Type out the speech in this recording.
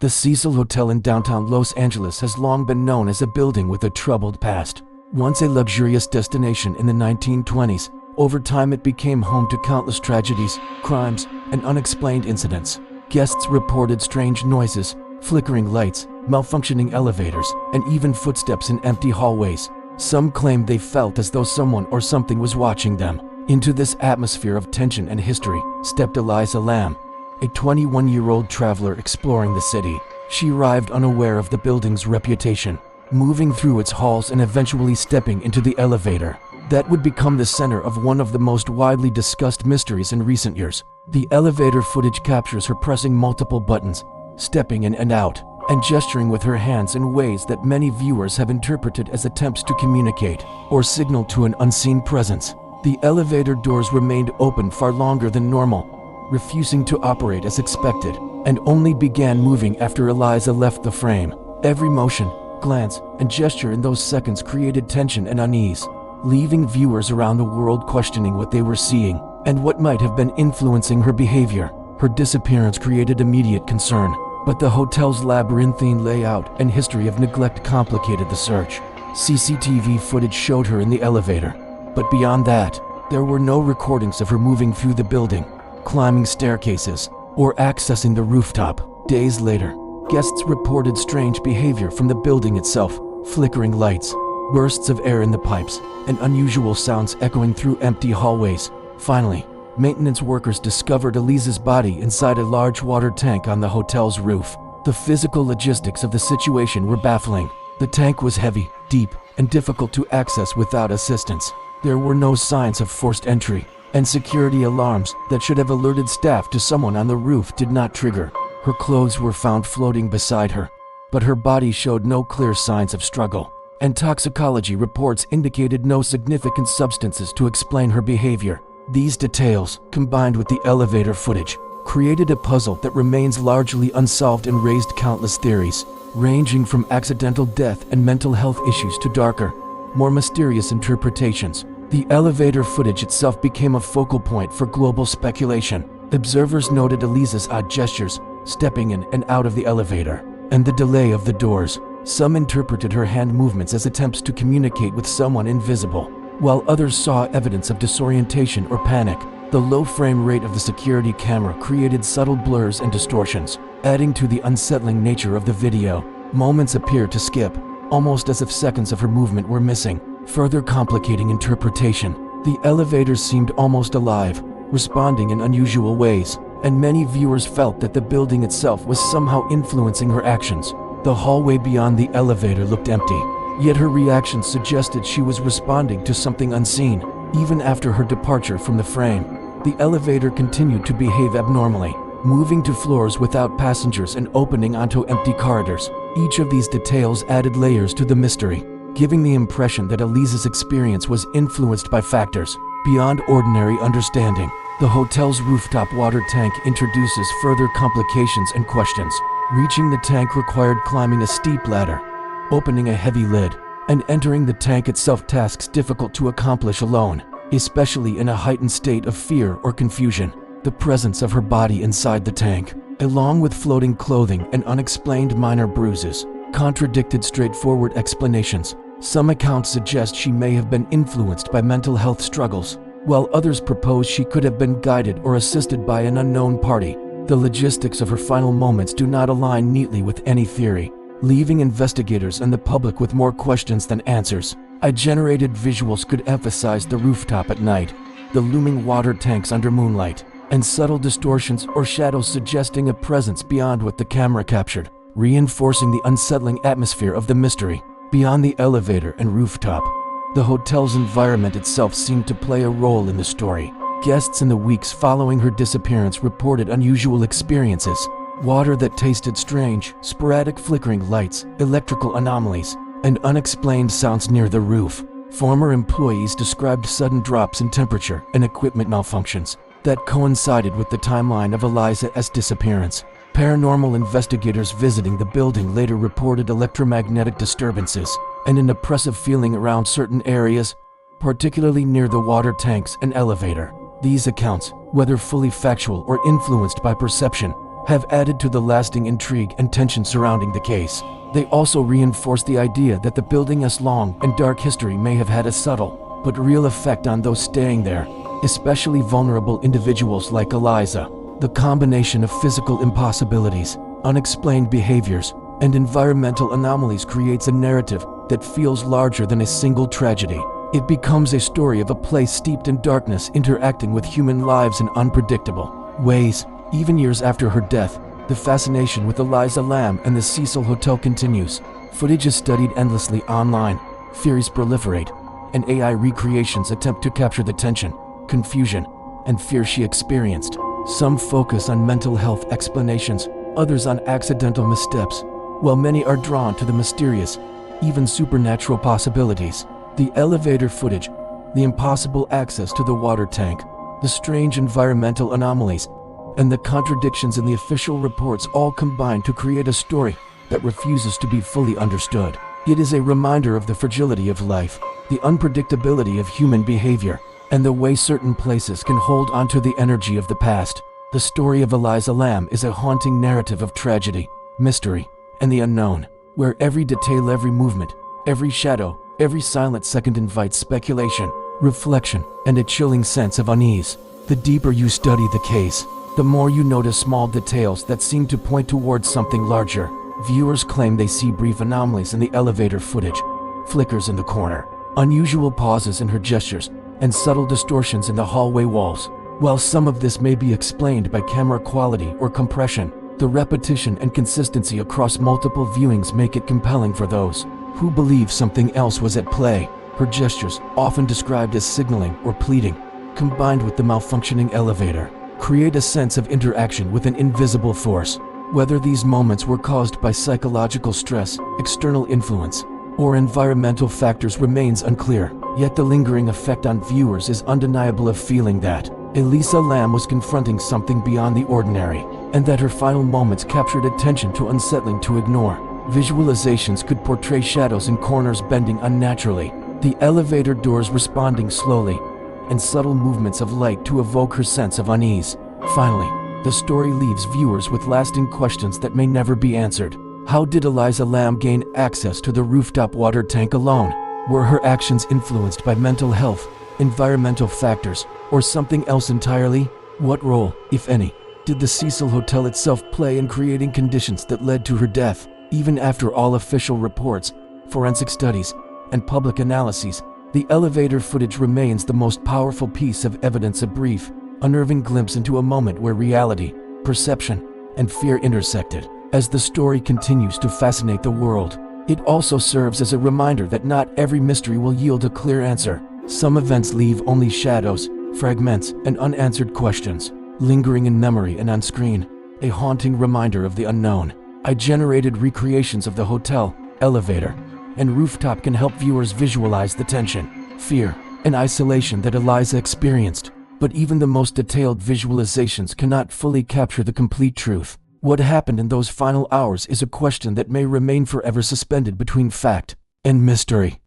The Cecil Hotel in downtown Los Angeles has long been known as a building with a troubled past. Once a luxurious destination in the 1920s, over time it became home to countless tragedies, crimes, and unexplained incidents. Guests reported strange noises, flickering lights, malfunctioning elevators, and even footsteps in empty hallways. Some claimed they felt as though someone or something was watching them. Into this atmosphere of tension and history stepped Elisa Lam, a 21-year-old traveler exploring the city. She arrived unaware of the building's reputation, moving through its halls and eventually stepping into the elevator that would become the center of one of the most widely discussed mysteries in recent years. The elevator footage captures her pressing multiple buttons, stepping in and out, and gesturing with her hands in ways that many viewers have interpreted as attempts to communicate or signal to an unseen presence. The elevator doors remained open far longer than normal, refusing to operate as expected, and only began moving after Elisa left the frame. Every motion, glance, and gesture in those seconds created tension and unease, leaving viewers around the world questioning what they were seeing and what might have been influencing her behavior. Her disappearance created immediate concern, but the hotel's labyrinthine layout and history of neglect complicated the search. CCTV footage showed her in the elevator, but beyond that, there were no recordings of her moving through the building, climbing staircases, or accessing the rooftop. Days later, guests reported strange behavior from the building itself, flickering lights, bursts of air in the pipes, and unusual sounds echoing through empty hallways. Finally, maintenance workers discovered Elisa's body inside a large water tank on the hotel's roof. The physical logistics of the situation were baffling. The tank was heavy, deep, and difficult to access without assistance. There were no signs of forced entry, and security alarms that should have alerted staff to someone on the roof did not trigger. Her clothes were found floating beside her, but her body showed no clear signs of struggle, and toxicology reports indicated no significant substances to explain her behavior. These details, combined with the elevator footage, created a puzzle that remains largely unsolved and raised countless theories, ranging from accidental death and mental health issues to darker, more mysterious interpretations. The elevator footage itself became a focal point for global speculation. Observers noted Elisa's odd gestures, stepping in and out of the elevator, and the delay of the doors. Some interpreted her hand movements as attempts to communicate with someone invisible, while others saw evidence of disorientation or panic. The low frame rate of the security camera created subtle blurs and distortions, adding to the unsettling nature of the video. Moments appeared to skip, almost as if seconds of her movement were missing, further complicating interpretation. The elevator seemed almost alive, responding in unusual ways, and many viewers felt that the building itself was somehow influencing her actions. The hallway beyond the elevator looked empty, yet her reactions suggested she was responding to something unseen. Even after her departure from the frame, the elevator continued to behave abnormally, moving to floors without passengers and opening onto empty corridors. Each of these details added layers to the mystery, giving the impression that Elisa's experience was influenced by factors beyond ordinary understanding. The hotel's rooftop water tank introduces further complications and questions. Reaching the tank required climbing a steep ladder, opening a heavy lid, and entering the tank itself, tasks difficult to accomplish alone, especially in a heightened state of fear or confusion. The presence of her body inside the tank, along with floating clothing and unexplained minor bruises, contradicted straightforward explanations. Some accounts suggest she may have been influenced by mental health struggles, while others propose she could have been guided or assisted by an unknown party. The logistics of her final moments do not align neatly with any theory, leaving investigators and the public with more questions than answers. AI-generated visuals could emphasize the rooftop at night, the looming water tanks under moonlight, and subtle distortions or shadows suggesting a presence beyond what the camera captured, reinforcing the unsettling atmosphere of the mystery. Beyond the elevator and rooftop, the hotel's environment itself seemed to play a role in the story. Guests in the weeks following her disappearance reported unusual experiences: water that tasted strange, sporadic flickering lights, electrical anomalies, and unexplained sounds near the roof. Former employees described sudden drops in temperature and equipment malfunctions that coincided with the timeline of Elisa's disappearance. Paranormal investigators visiting the building later reported electromagnetic disturbances and an oppressive feeling around certain areas, particularly near the water tanks and elevator. These accounts, whether fully factual or influenced by perception, have added to the lasting intrigue and tension surrounding the case. They also reinforce the idea that the building's long and dark history may have had a subtle but real effect on those staying there, especially vulnerable individuals like Elisa. The combination of physical impossibilities, unexplained behaviors, and environmental anomalies creates a narrative that feels larger than a single tragedy. It becomes a story of a place steeped in darkness interacting with human lives in unpredictable ways. Even years after her death, the fascination with Elisa Lam and the Cecil Hotel continues. Footage is studied endlessly online, theories proliferate, and AI recreations attempt to capture the tension, confusion, and fear she experienced. Some focus on mental health explanations, others on accidental missteps, while many are drawn to the mysterious, even supernatural possibilities. The elevator footage, the impossible access to the water tank, the strange environmental anomalies, and the contradictions in the official reports all combine to create a story that refuses to be fully understood. It is a reminder of the fragility of life, the unpredictability of human behavior, and the way certain places can hold onto the energy of the past. The story of Elisa Lam is a haunting narrative of tragedy, mystery, and the unknown, where every detail, every movement, every shadow, every silent second invites speculation, reflection, and a chilling sense of unease. The deeper you study the case, the more you notice small details that seem to point towards something larger. Viewers claim they see brief anomalies in the elevator footage, flickers in the corner, unusual pauses in her gestures, and subtle distortions in the hallway walls. While some of this may be explained by camera quality or compression, the repetition and consistency across multiple viewings make it compelling for those who believe something else was at play. Her gestures, often described as signaling or pleading, combined with the malfunctioning elevator, create a sense of interaction with an invisible force. Whether these moments were caused by psychological stress, external influence, or environmental factors remains unclear, yet the lingering effect on viewers is undeniable of feeling that Elisa Lam was confronting something beyond the ordinary, and that her final moments captured attention too unsettling to ignore. Visualizations could portray shadows in corners bending unnaturally, the elevator doors responding slowly, and subtle movements of light to evoke her sense of unease. Finally, the story leaves viewers with lasting questions that may never be answered. How did Elisa Lam gain access to the rooftop water tank alone? Were her actions influenced by mental health, environmental factors, or something else entirely? What role, if any, did the Cecil Hotel itself play in creating conditions that led to her death? Even after all official reports, forensic studies, and public analyses, the elevator footage remains the most powerful piece of evidence, a brief, unnerving glimpse into a moment where reality, perception, and fear intersected. As the story continues to fascinate the world, it also serves as a reminder that not every mystery will yield a clear answer. Some events leave only shadows, fragments, and unanswered questions, lingering in memory and on screen, a haunting reminder of the unknown. AI-generated recreations of the hotel, elevator, and rooftop can help viewers visualize the tension, fear, and isolation that Elisa experienced. But even the most detailed visualizations cannot fully capture the complete truth. What happened in those final hours is a question that may remain forever suspended between fact and mystery.